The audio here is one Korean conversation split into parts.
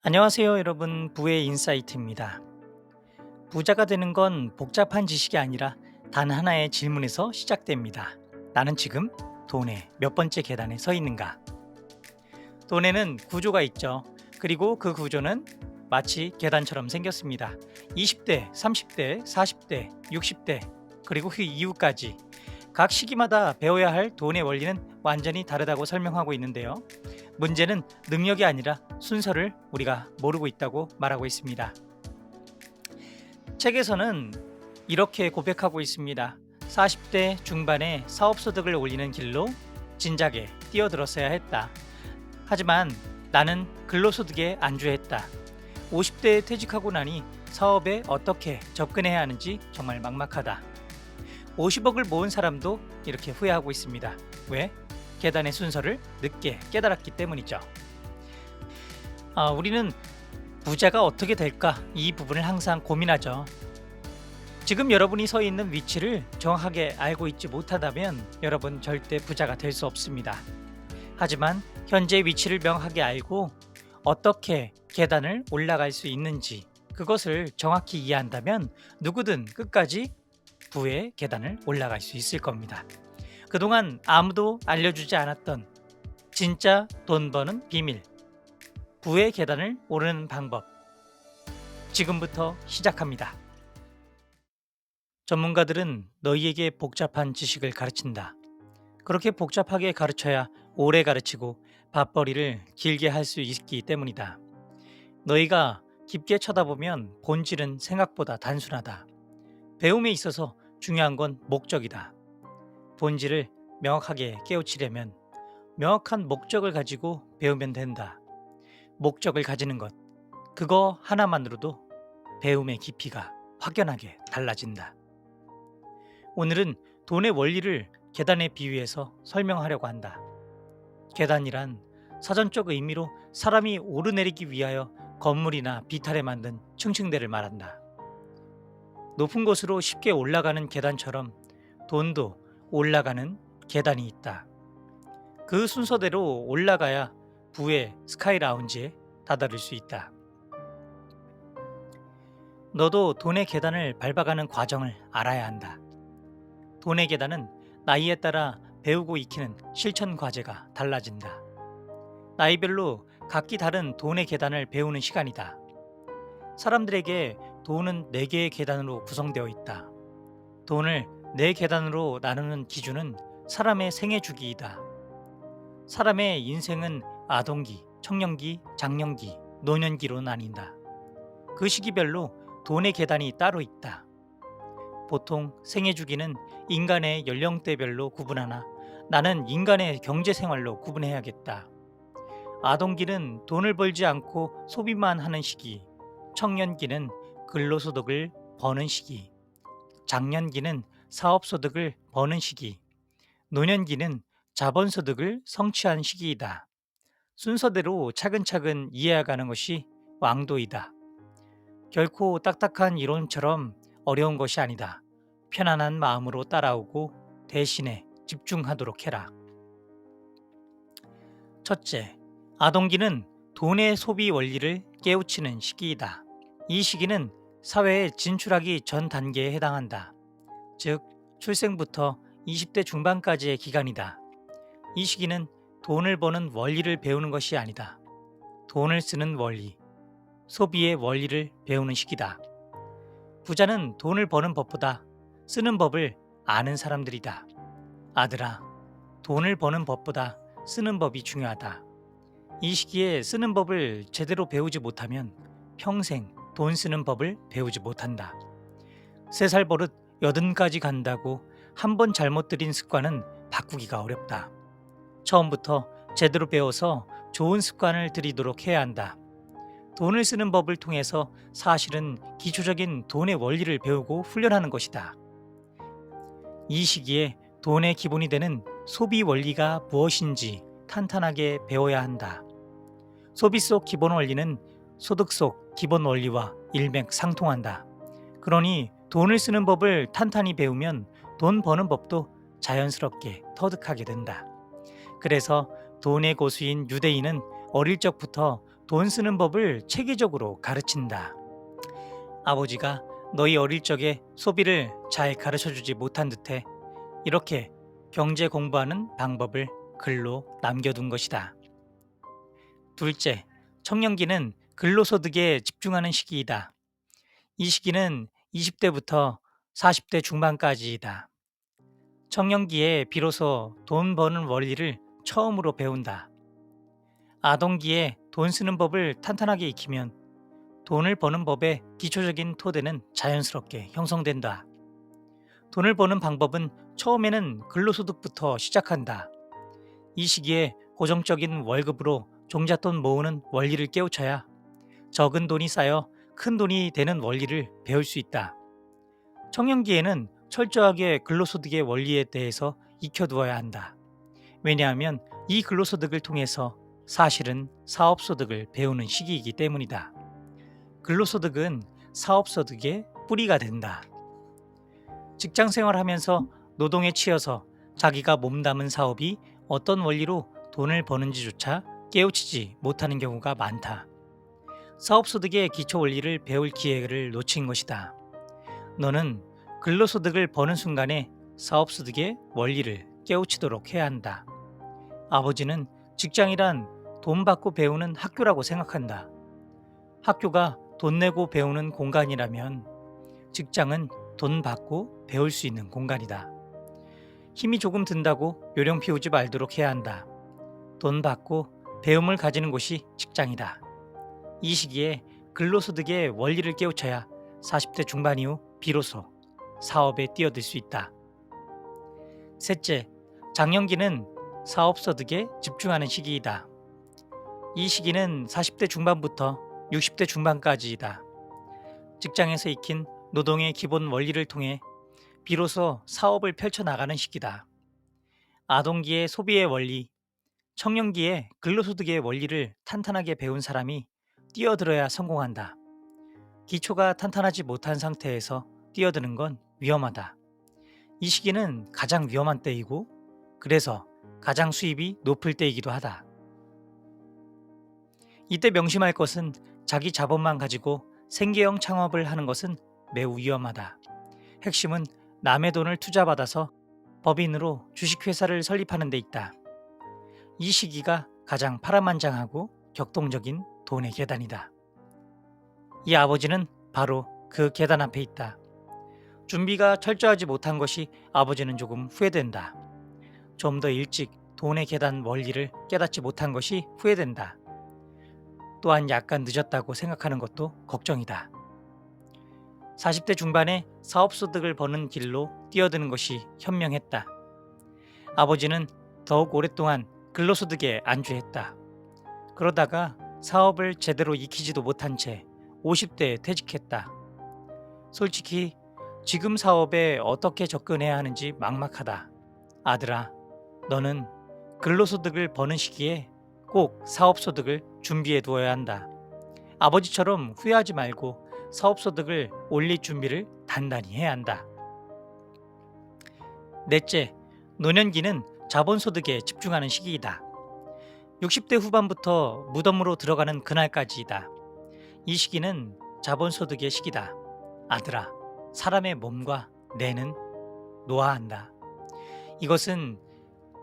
안녕하세요, 여러분. 부의 인사이트입니다. 부자가 되는 건 복잡한 지식이 아니라 단 하나의 질문에서 시작됩니다. 나는 지금 돈의 몇 번째 계단에 서 있는가? 돈에는 구조가 있죠. 그리고 그 구조는 마치 계단처럼 생겼습니다. 20대, 30대, 40대, 60대, 그리고 그 이후까지 각 시기마다 배워야 할 돈의 원리는 완전히 다르다고 설명하고 있는데요. 문제는 능력이 아니라 순서를 우리가 모르고 있다고 말하고 있습니다. 책에서는 이렇게 고백하고 있습니다. 40대 중반에 사업소득을 올리는 길로 진작에 뛰어들었어야 했다. 하지만 나는 근로소득에 안주했다. 50대에 퇴직하고 나니 사업에 어떻게 접근해야 하는지 정말 막막하다. 50억을 모은 사람도 이렇게 후회하고 있습니다. 왜? 계단의 순서를 늦게 깨달았기 때문이죠. 우리는 부자가 어떻게 될까? 이 부분을 항상 고민하죠. 지금 여러분이 서 있는 위치를 정확하게 알고 있지 못하다면 여러분 절대 부자가 될 수 없습니다. 하지만 현재 위치를 명확하게 알고 어떻게 계단을 올라갈 수 있는지 그것을 정확히 이해한다면 누구든 끝까지 부의 계단을 올라갈 수 있을 겁니다. 그동안 아무도 알려주지 않았던 진짜 돈 버는 비밀, 부의 계단을 오르는 방법, 지금부터 시작합니다. 전문가들은 너희에게 복잡한 지식을 가르친다. 그렇게 복잡하게 가르쳐야 오래 가르치고 밥벌이를 길게 할 수 있기 때문이다. 너희가 깊게 쳐다보면 본질은 생각보다 단순하다. 배움에 있어서 중요한 건 목적이다. 본질을 명확하게 깨우치려면 명확한 목적을 가지고 배우면 된다. 목적을 가지는 것, 그거 하나만으로도 배움의 깊이가 확연하게 달라진다. 오늘은 돈의 원리를 계단에 비유해서 설명하려고 한다. 계단이란 사전적 의미로 사람이 오르내리기 위하여 건물이나 비탈에 만든 층층대를 말한다. 높은 곳으로 쉽게 올라가는 계단처럼 돈도 올라가는 계단이 있다. 그 순서대로 올라가야 부의 스카이 라운지에 다다를 수 있다. 너도 돈의 계단을 밟아가는 과정을 알아야 한다. 돈의 계단은 나이에 따라 배우고 익히는 실천 과제가 달라진다. 나이별로 각기 다른 돈의 계단을 배우는 시간이다. 사람들에게 돈은 4개의 계단으로 구성되어 있다. 돈을 4계단으로 나누는 기준은 사람의 생애 주기이다. 사람의 인생은 아동기, 청년기, 장년기, 노년기로 나뉜다. 그 시기별로 돈의 계단이 따로 있다. 보통 생애 주기는 인간의 연령대별로 구분하나 나는 인간의 경제 생활로 구분해야겠다. 아동기는 돈을 벌지 않고 소비만 하는 시기, 청년기는 근로소득을 버는 시기, 장년기는 사업소득을 버는 시기, 노년기는 자본소득을 성취한 시기이다. 순서대로 차근차근 이해해가는 것이 왕도이다. 결코 딱딱한 이론처럼 어려운 것이 아니다. 편안한 마음으로 따라오고 대신에 집중하도록 해라. 첫째, 아동기는 돈의 소비 원리를 깨우치는 시기이다. 이 시기는 사회에 진출하기 전 단계에 해당한다. 즉, 출생부터 20대 중반까지의 기간이다. 이 시기는 돈을 버는 원리를 배우는 것이 아니다. 돈을 쓰는 원리, 소비의 원리를 배우는 시기다. 부자는 돈을 버는 법보다 쓰는 법을 아는 사람들이다. 아들아, 돈을 버는 법보다 쓰는 법이 중요하다. 이 시기에 쓰는 법을 제대로 배우지 못하면 평생 돈 쓰는 법을 배우지 못한다. 3살 버릇 80까지 간다고 한 번 잘못 들인 습관은 바꾸기가 어렵다. 처음부터 제대로 배워서 좋은 습관을 들이도록 해야 한다. 돈을 쓰는 법을 통해서 사실은 기초적인 돈의 원리를 배우고 훈련하는 것이다. 이 시기에 돈의 기본이 되는 소비 원리가 무엇인지 탄탄하게 배워야 한다. 소비 속 기본 원리는 소득 속 기본 원리와 일맥상통한다. 그러니 돈을 쓰는 법을 탄탄히 배우면 돈 버는 법도 자연스럽게 터득하게 된다. 그래서 돈의 고수인 유대인은 어릴 적부터 돈 쓰는 법을 체계적으로 가르친다. 아버지가 너희 어릴 적에 소비를 잘 가르쳐주지 못한 듯해 이렇게 경제 공부하는 방법을 글로 남겨둔 것이다. 둘째, 청년기는 근로소득에 집중하는 시기이다. 이 시기는 20대부터 40대 중반까지이다. 청년기에 비로소 돈 버는 원리를 처음으로 배운다. 아동기에 돈 쓰는 법을 탄탄하게 익히면 돈을 버는 법의 기초적인 토대는 자연스럽게 형성된다. 돈을 버는 방법은 처음에는 근로소득부터 시작한다. 이 시기에 고정적인 월급으로 종잣돈 모으는 원리를 깨우쳐야 적은 돈이 쌓여 큰 돈이 되는 원리를 배울 수 있다. 청년기에는 철저하게 근로소득의 원리에 대해서 익혀두어야 한다. 왜냐하면 이 근로소득을 통해서 사실은 사업소득을 배우는 시기이기 때문이다. 근로소득은 사업소득의 뿌리가 된다. 직장 생활하면서 노동에 치여서 자기가 몸담은 사업이 어떤 원리로 돈을 버는지조차 깨우치지 못하는 경우가 많다. 사업소득의 기초 원리를 배울 기회를 놓친 것이다. 너는 근로소득을 버는 순간에 사업소득의 원리를 깨우치도록 해야 한다. 아버지는 직장이란 돈 받고 배우는 학교라고 생각한다. 학교가 돈 내고 배우는 공간이라면 직장은 돈 받고 배울 수 있는 공간이다. 힘이 조금 든다고 요령 피우지 말도록 해야 한다. 돈 받고 배움을 가지는 곳이 직장이다. 이 시기에 근로소득의 원리를 깨우쳐야 40대 중반 이후 비로소 사업에 뛰어들 수 있다. 셋째, 장년기는 사업소득에 집중하는 시기이다. 이 시기는 40대 중반부터 60대 중반까지이다. 직장에서 익힌 노동의 기본 원리를 통해 비로소 사업을 펼쳐나가는 시기다. 아동기의 소비의 원리, 청년기에 근로소득의 원리를 탄탄하게 배운 사람이 뛰어들어야 성공한다. 기초가 탄탄하지 못한 상태에서 뛰어드는 건 위험하다. 이 시기는 가장 위험한 때이고 그래서 가장 수입이 높을 때이기도 하다. 이때 명심할 것은 자기 자본만 가지고 생계형 창업을 하는 것은 매우 위험하다. 핵심은 남의 돈을 투자받아서 법인으로 주식회사를 설립하는 데 있다. 이 시기가 가장 파란만장하고 격동적인 돈의 계단이다. 이 아버지는 바로 그 계단 앞에 있다. 준비가 철저하지 못한 것이 아버지는 조금 후회된다. 좀 더 일찍 돈의 계단 원리를 깨닫지 못한 것이 후회된다. 또한 약간 늦었다고 생각하는 것도 걱정이다. 40대 중반에 사업소득을 버는 길로 뛰어드는 것이 현명했다. 아버지는 더욱 오랫동안 근로소득에 안주했다. 그러다가 사업을 제대로 익히지도 못한 채 50대에 퇴직했다. 솔직히 지금 사업에 어떻게 접근해야 하는지 막막하다. 아들아, 너는 근로소득을 버는 시기에 꼭 사업소득을 준비해 두어야 한다. 아버지처럼 후회하지 말고 사업소득을 올릴 준비를 단단히 해야 한다. 넷째, 노년기는 자본소득에 집중하는 시기이다. 60대 후반부터 무덤으로 들어가는 그날까지이다. 이 시기는 자본소득의 시기다. 아들아, 사람의 몸과 뇌는 노화한다. 이것은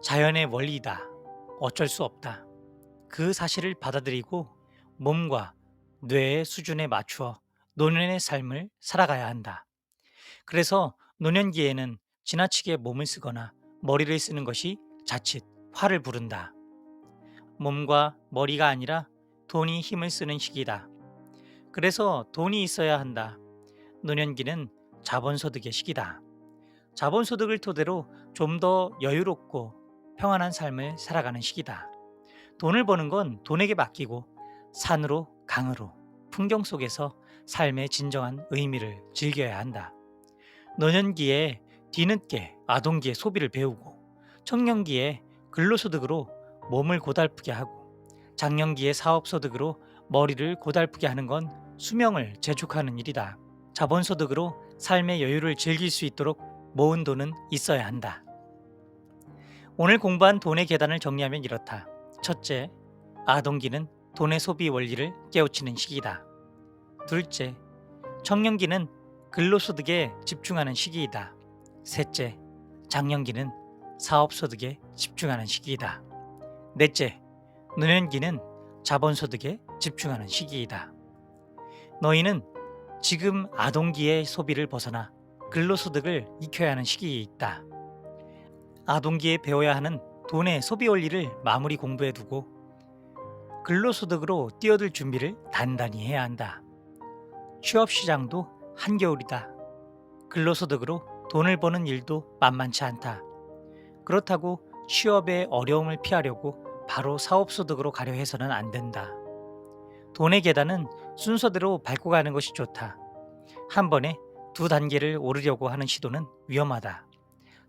자연의 원리이다. 어쩔 수 없다. 그 사실을 받아들이고 몸과 뇌의 수준에 맞추어 노년의 삶을 살아가야 한다. 그래서 노년기에는 지나치게 몸을 쓰거나 머리를 쓰는 것이 자칫 화를 부른다. 몸과 머리가 아니라 돈이 힘을 쓰는 시기다. 그래서 돈이 있어야 한다. 노년기는 자본소득의 시기다. 자본소득을 토대로 좀 더 여유롭고 평안한 삶을 살아가는 시기다. 돈을 버는 건 돈에게 맡기고 산으로 강으로 풍경 속에서 삶의 진정한 의미를 즐겨야 한다. 노년기에 뒤늦게 아동기의 소비를 배우고 청년기에 근로소득으로 몸을 고달프게 하고 장년기에 사업소득으로 머리를 고달프게 하는 건 수명을 재촉하는 일이다. 자본소득으로 삶의 여유를 즐길 수 있도록 모은 돈은 있어야 한다. 오늘 공부한 돈의 계단을 정리하면 이렇다. 첫째, 아동기는 돈의 소비 원리를 깨우치는 시기이다. 둘째, 청년기는 근로소득에 집중하는 시기이다. 셋째, 장년기는 사업소득에 집중하는 시기이다. 넷째, 노년기는 자본소득에 집중하는 시기이다. 너희는 지금 아동기의 소비를 벗어나 근로소득을 익혀야 하는 시기에 있다. 아동기에 배워야 하는 돈의 소비 원리를 마무리 공부해 두고 근로소득으로 뛰어들 준비를 단단히 해야 한다. 취업시장도 한겨울이다. 근로소득으로 돈을 버는 일도 만만치 않다. 그렇다고 취업의 어려움을 피하려고 바로 사업소득으로 가려 해서는 안 된다. 돈의 계단은 순서대로 밟고 가는 것이 좋다. 한 번에 두 단계를 오르려고 하는 시도는 위험하다.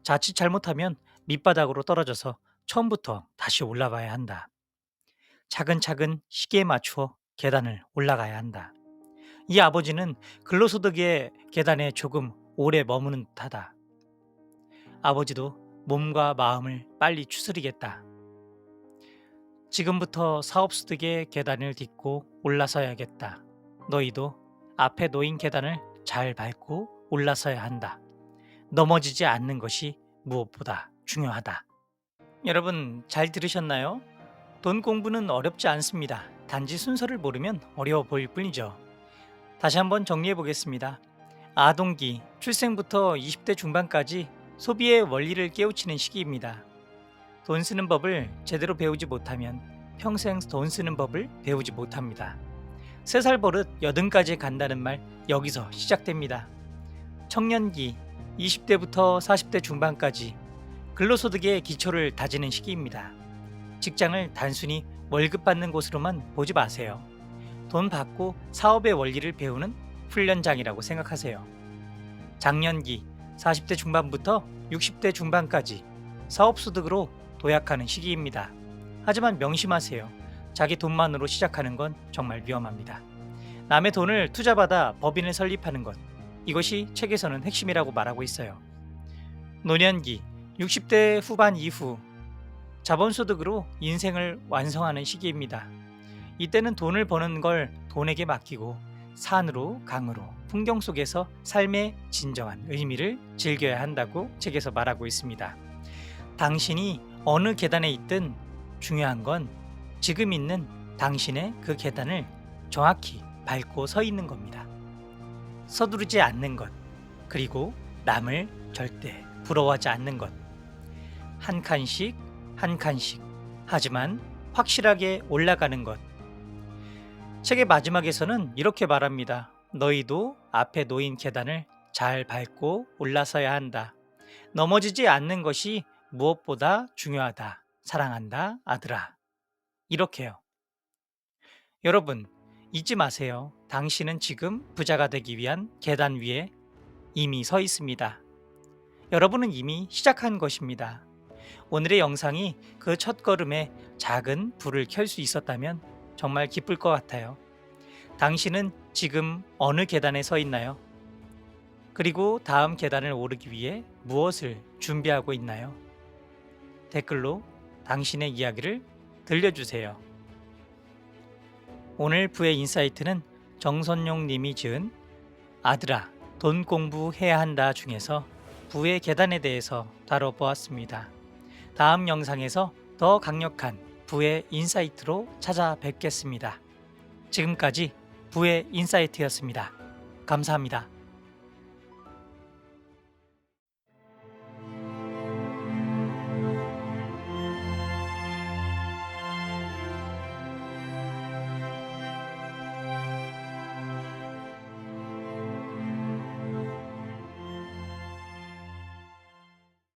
자칫 잘못하면 밑바닥으로 떨어져서 처음부터 다시 올라가야 한다. 차근차근 시기에 맞추어 계단을 올라가야 한다. 이 아버지는 근로소득의 계단에 조금 오래 머무는 듯하다. 아버지도 몸과 마음을 빨리 추스리겠다. 지금부터 사업소득의 계단을 딛고 올라서야겠다. 너희도 앞에 놓인 계단을 잘 밟고 올라서야 한다. 넘어지지 않는 것이 무엇보다 중요하다. 여러분 잘 들으셨나요? 돈 공부는 어렵지 않습니다. 단지 순서를 모르면 어려워 보일 뿐이죠. 다시 한번 정리해 보겠습니다. 아동기, 출생부터 20대 중반까지 소비의 원리를 깨우치는 시기입니다. 돈 쓰는 법을 제대로 배우지 못하면 평생 돈 쓰는 법을 배우지 못합니다. 3살 버릇 80까지 간다는 말 여기서 시작됩니다. 청년기, 20대부터 40대 중반까지 근로소득의 기초를 다지는 시기입니다. 직장을 단순히 월급 받는 곳으로만 보지 마세요. 돈 받고 사업의 원리를 배우는 훈련장이라고 생각하세요. 장년기, 40대 중반부터 60대 중반까지 사업소득으로 도약하는 시기입니다. 하지만 명심하세요. 자기 돈만으로 시작하는 건 정말 위험합니다. 남의 돈을 투자받아 법인을 설립하는 것, 이것이 책에서는 핵심이라고 말하고 있어요. 노년기, 60대 후반 이후 자본소득으로 인생을 완성하는 시기입니다. 이때는 돈을 버는 걸 돈에게 맡기고 산으로 강으로 풍경 속에서 삶의 진정한 의미를 즐겨야 한다고 책에서 말하고 있습니다. 당신이 어느 계단에 있든 중요한 건 지금 있는 당신의 그 계단을 정확히 밟고 서 있는 겁니다. 서두르지 않는 것, 그리고 남을 절대 부러워하지 않는 것. 한 칸씩 한 칸씩, 하지만 확실하게 올라가는 것. 책의 마지막에서는 이렇게 말합니다. 너희도 앞에 놓인 계단을 잘 밟고 올라서야 한다. 넘어지지 않는 것이 무엇보다 중요하다. 사랑한다, 아들아. 이렇게요. 여러분, 잊지 마세요. 당신은 지금 부자가 되기 위한 계단 위에 이미 서 있습니다. 여러분은 이미 시작한 것입니다. 오늘의 영상이 그 첫걸음에 작은 불을 켤 수 있었다면 정말 기쁠 것 같아요. 당신은 지금 어느 계단에 서 있나요? 그리고 다음 계단을 오르기 위해 무엇을 준비하고 있나요? 댓글로 당신의 이야기를 들려주세요. 오늘 부의 인사이트는 정선용 님이 지은 아들아, 돈 공부해야 한다 중에서 부의 계단에 대해서 다뤄보았습니다. 다음 영상에서 더 강력한 부의 인사이트로 찾아뵙겠습니다. 지금까지 부의 인사이트였습니다. 감사합니다.